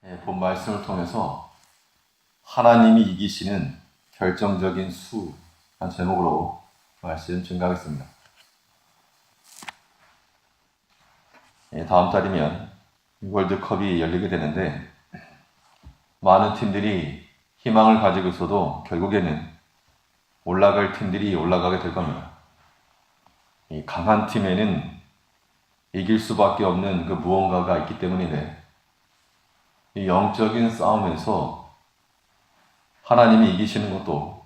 본 말씀을 통해서 하나님이 이기시는 결정적인 수란 제목으로 말씀 증가하겠습니다. 다음 달이면 월드컵이 열리게 되는데 많은 팀들이 희망을 가지고 있어도 결국에는 올라갈 팀들이 올라가게 될 겁니다. 이 강한 팀에는 이길 수밖에 없는 그 무언가가 있기 때문인데 이 영적인 싸움에서 하나님이 이기시는 것도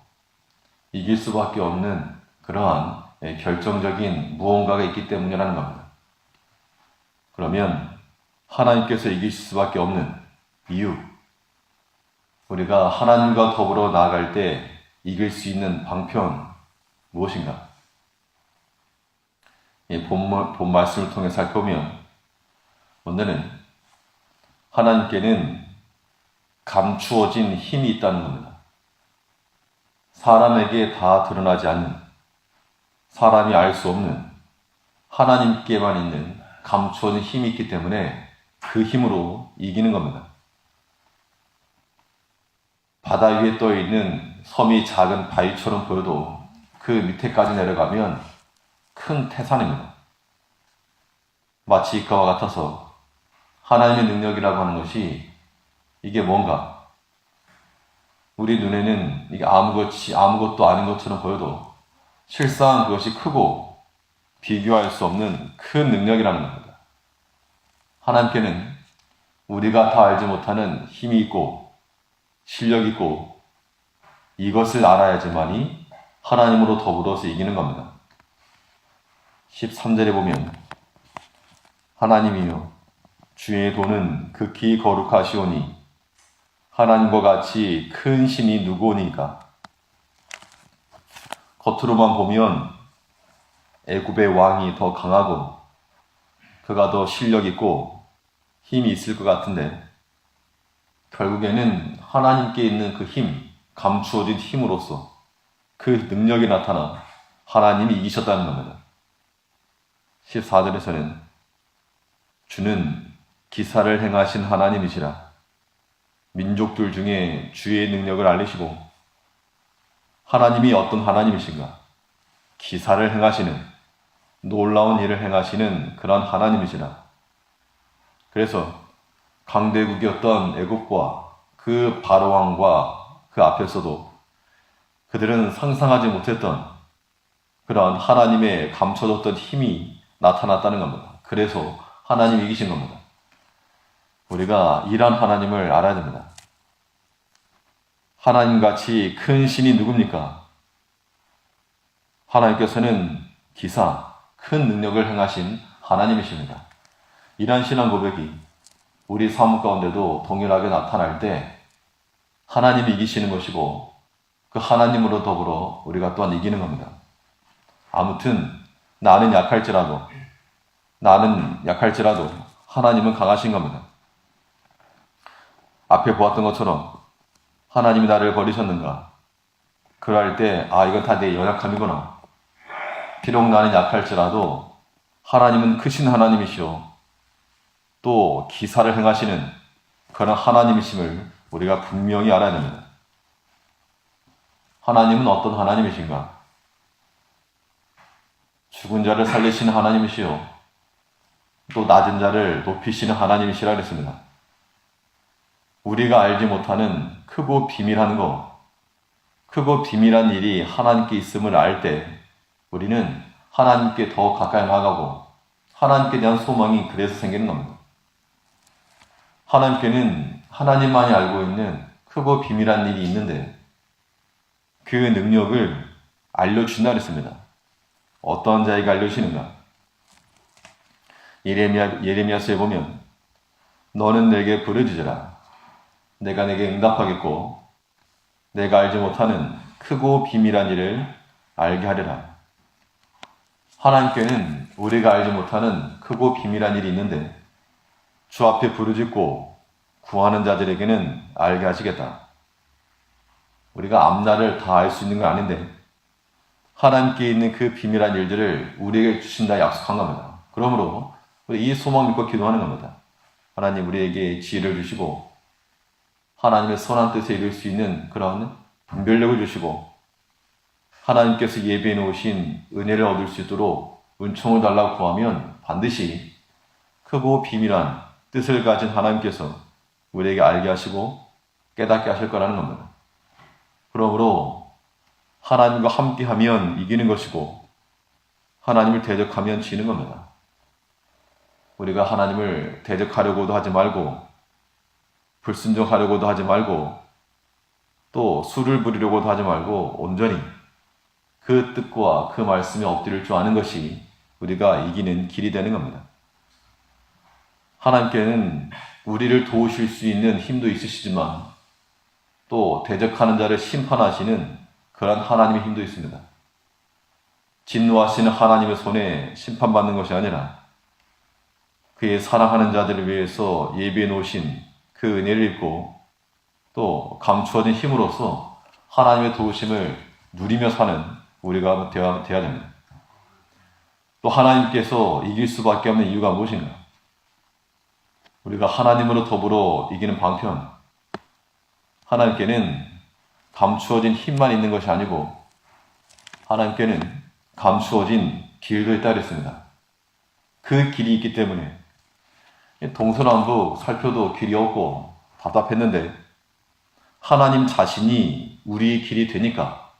이길 수밖에 없는 그러한 결정적인 무언가가 있기 때문이라는 겁니다. 그러면 하나님께서 이기실 수밖에 없는 이유, 우리가 하나님과 더불어 나아갈 때 이길 수 있는 방편 무엇인가? 본 말씀을 통해 살펴보면 오늘은 하나님께는 감추어진 힘이 있다는 겁니다. 사람에게 다 드러나지 않는, 사람이 알 수 없는 하나님께만 있는 감추어진 힘이 있기 때문에 그 힘으로 이기는 겁니다. 바다 위에 떠 있는 섬이 작은 바위처럼 보여도 그 밑에까지 내려가면 큰 태산입니다. 마치 그와 같아서 하나님의 능력이라고 하는 것이 이게 뭔가 우리 눈에는 이게 아무것도 아닌 것처럼 보여도 실상 그것이 크고 비교할 수 없는 큰 능력이라는 겁니다. 하나님께는 우리가 다 알지 못하는 힘이 있고 실력이 있고 이것을 알아야지만이 하나님으로 더불어서 이기는 겁니다. 13절에 보면 하나님이여 주의 도는 극히 거룩하시오니 하나님과 같이 큰 신이 누구오니까. 겉으로만 보면 애굽의 왕이 더 강하고 그가 더 실력 있고 힘이 있을 것 같은데 결국에는 하나님께 있는 그 힘, 감추어진 힘으로써 그 능력이 나타나 하나님이 이기셨다는 겁니다. 14절에서는 주는 기사를 행하신 하나님이시라. 민족들 중에 주의 능력을 알리시고 하나님이 어떤 하나님이신가? 기사를 행하시는, 놀라운 일을 행하시는 그런 하나님이시라. 그래서 강대국이었던 애국과 그 바로왕과 그 앞에서도 그들은 상상하지 못했던 그런 하나님의 감춰졌던 힘이 나타났다는 겁니다. 그래서 하나님이 이기신 겁니다. 우리가 이런 하나님을 알아야 됩니다. 하나님같이 큰 신이 누굽니까? 하나님께서는 기사, 큰 능력을 행하신 하나님이십니다. 이러한 신앙 고백이 우리 삶 가운데도 동일하게 나타날 때 하나님이 이기시는 것이고 그 하나님으로 더불어 우리가 또한 이기는 겁니다. 아무튼 나는 약할지라도 하나님은 강하신 겁니다. 앞에 보았던 것처럼 하나님이 나를 버리셨는가? 그럴 때 이건 다 내 연약함이구나. 비록 나는 약할지라도 하나님은 크신 하나님이시오. 또 기사를 행하시는 그런 하나님이심을 우리가 분명히 알아야 됩니다. 하나님은 어떤 하나님이신가? 죽은 자를 살리시는 하나님이시오. 또 낮은 자를 높이시는 하나님이시라 그랬습니다. 우리가 알지 못하는 크고 비밀한 것, 크고 비밀한 일이 하나님께 있음을 알 때 우리는 하나님께 더 가까이 나아가고 하나님께 대한 소망이 그래서 생기는 겁니다. 하나님께는 하나님만이 알고 있는 크고 비밀한 일이 있는데 그 능력을 알려주신다 그랬습니다. 어떤 자에게 알려주시는가? 예레미야서에 보면 너는 내게 부르짖으라. 내가 내게 응답하겠고 내가 알지 못하는 크고 비밀한 일을 알게 하리라. 하나님께는 우리가 알지 못하는 크고 비밀한 일이 있는데 주 앞에 부르짖고 구하는 자들에게는 알게 하시겠다. 우리가 앞날을 다 알 수 있는 건 아닌데 하나님께 있는 그 비밀한 일들을 우리에게 주신다 약속한 겁니다. 그러므로 우리 이 소망 믿고 기도하는 겁니다. 하나님 우리에게 지혜를 주시고 하나님의 선한 뜻에 이룰 수 있는 그런 분별력을 주시고 하나님께서 예비해 놓으신 은혜를 얻을 수 있도록 은총을 달라고 구하면 반드시 크고 비밀한 뜻을 가진 하나님께서 우리에게 알게 하시고 깨닫게 하실 거라는 겁니다. 그러므로 하나님과 함께하면 이기는 것이고 하나님을 대적하면 지는 겁니다. 우리가 하나님을 대적하려고도 하지 말고 불순종하려고도 하지 말고 또 수를 부리려고도 하지 말고 온전히 그 뜻과 그 말씀에 엎드릴 줄 아는 것이 우리가 이기는 길이 되는 겁니다. 하나님께는 우리를 도우실 수 있는 힘도 있으시지만 또 대적하는 자를 심판하시는 그런 하나님의 힘도 있습니다. 진노하시는 하나님의 손에 심판받는 것이 아니라 그의 사랑하는 자들을 위해서 예비해 놓으신 그 은혜를 입고 또 감추어진 힘으로써 하나님의 도우심을 누리며 사는 우리가 되어야 됩니다. 또 하나님께서 이길 수밖에 없는 이유가 무엇인가? 우리가 하나님으로 더불어 이기는 방편, 하나님께는 감추어진 힘만 있는 것이 아니고 하나님께는 감추어진 길도 있다 그랬습니다. 그 길이 있기 때문에 동서남북 살펴도 길이 없고 답답했는데 하나님 자신이 우리의 길이 되니까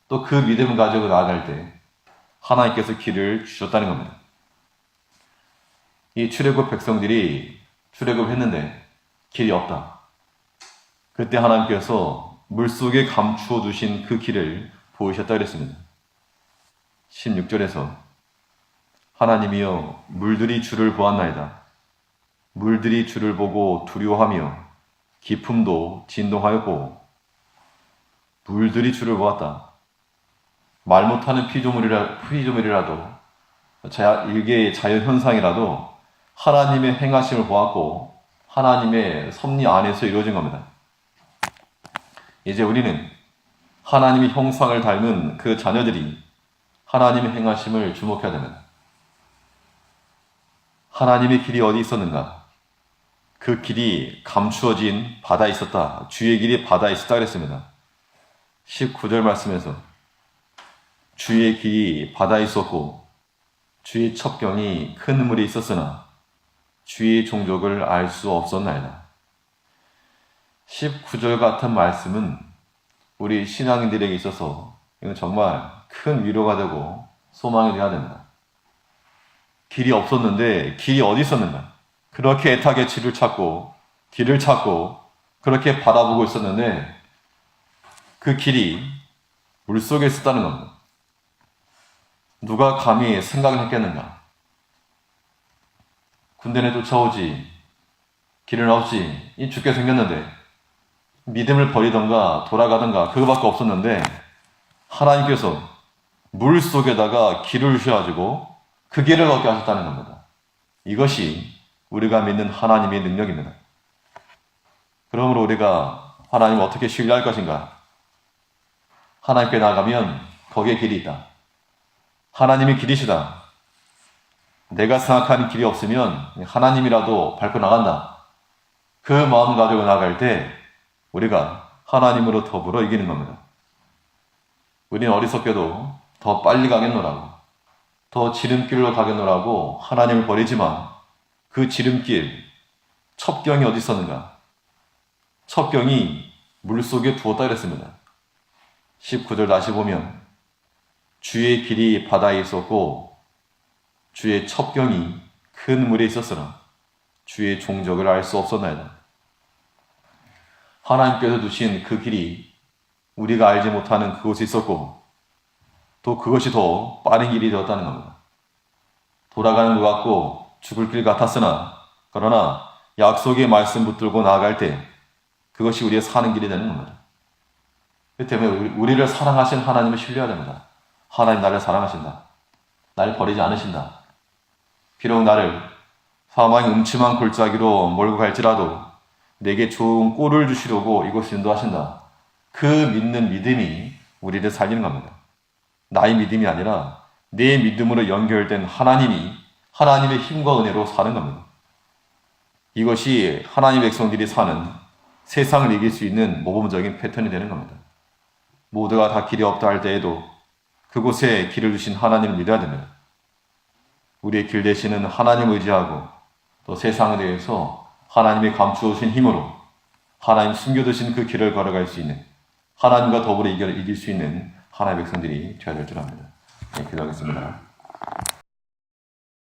또 그 믿음을 가지고 나아갈 때 하나님께서 길을 주셨다는 겁니다. 이 출애굽 백성들이 출애굽했는데 길이 없다. 그때 하나님께서 물속에 감추어 두신 그 길을 보이셨다 그랬습니다. 16절에서 하나님이여 물들이 주를 보았나이다. 물들이 주를 보고 두려워하며 깊음도 진동하였고 물들이 주를 보았다. 말 못하는 피조물이라도 일개의 자연현상이라도 하나님의 행하심을 보았고 하나님의 섭리 안에서 이루어진 겁니다. 이제 우리는 하나님의 형상을 닮은 그 자녀들이 하나님의 행하심을 주목해야 됩니다. 하나님의 길이 어디 있었는가? 그 길이 감추어진 바다에 있었다. 주의 길이 바다에 있었다 그랬습니다. 19절 말씀에서 주의 길이 바다에 있었고 주의 첩경이 큰 물에 있었으나 주의 종족을 알 수 없었나이다. 19절 같은 말씀은 우리 신앙인들에게 있어서 이건 정말 큰 위로가 되고 소망이 되어야 됩니다. 길이 없었는데 길이 어디 있었는가? 그렇게 애타게 길을 찾고 그렇게 바라보고 있었는데 그 길이 물속에 있었다는 겁니다. 누가 감히 생각을 했겠는가? 군대에 쫓아오지, 길은 없지, 죽게 생겼는데 믿음을 버리던가 돌아가던가 그거밖에 없었는데 하나님께서 물속에다가 길을 주셔가지고 그 길을 걷게 하셨다는 겁니다. 이것이 우리가 믿는 하나님의 능력입니다. 그러므로 우리가 하나님을 어떻게 신뢰할 것인가? 하나님께 나가면 거기에 길이 있다. 하나님이 길이시다. 내가 생각하는 길이 없으면 하나님이라도 밟고 나간다. 그 마음 가지고 나갈 때 우리가 하나님으로 더불어 이기는 겁니다. 우리는 어리석게도 더 빨리 가겠노라고, 더 지름길로 가겠노라고 하나님을 버리지만 그 지름길, 첩경이 어디 있었는가? 첩경이 물속에 두었다 그랬습니다. 19절 다시 보면 주의 길이 바다에 있었고 주의 첩경이 큰 물에 있었으나 주의 종족을 알 수 없었나이다. 하나님께서 두신 그 길이 우리가 알지 못하는 그곳에 있었고 또 그것이 더 빠른 길이 되었다는 겁니다. 돌아가는 것 같고 죽을 길 같았으나 그러나 약속의 말씀 붙들고 나아갈 때 그것이 우리의 사는 길이 되는 겁니다. 그 때문에 우리를 사랑하신 하나님을 신뢰해야 됩니다. 하나님 나를 사랑하신다. 나를 버리지 않으신다. 비록 나를 사망의 음침한 골짜기로 몰고 갈지라도 내게 좋은 꼴을 주시려고 이곳을 인도하신다. 그 믿는 믿음이 우리를 살리는 겁니다. 나의 믿음이 아니라 내 믿음으로 연결된 하나님이 하나님의 힘과 은혜로 사는 겁니다. 이것이 하나님의 백성들이 사는 세상을 이길 수 있는 모범적인 패턴이 되는 겁니다. 모두가 다 길이 없다 할 때에도 그곳에 길을 주신 하나님을 믿어야 됩니다. 우리의 길 되시는 하나님을 의지하고 또 세상에 대해서 하나님이 감추어 주신 힘으로 하나님 숨겨두신 그 길을 걸어갈 수 있는, 하나님과 더불어 이길 수 있는 하나님의 백성들이 되어야 될 줄 압니다. 네, 기도하겠습니다.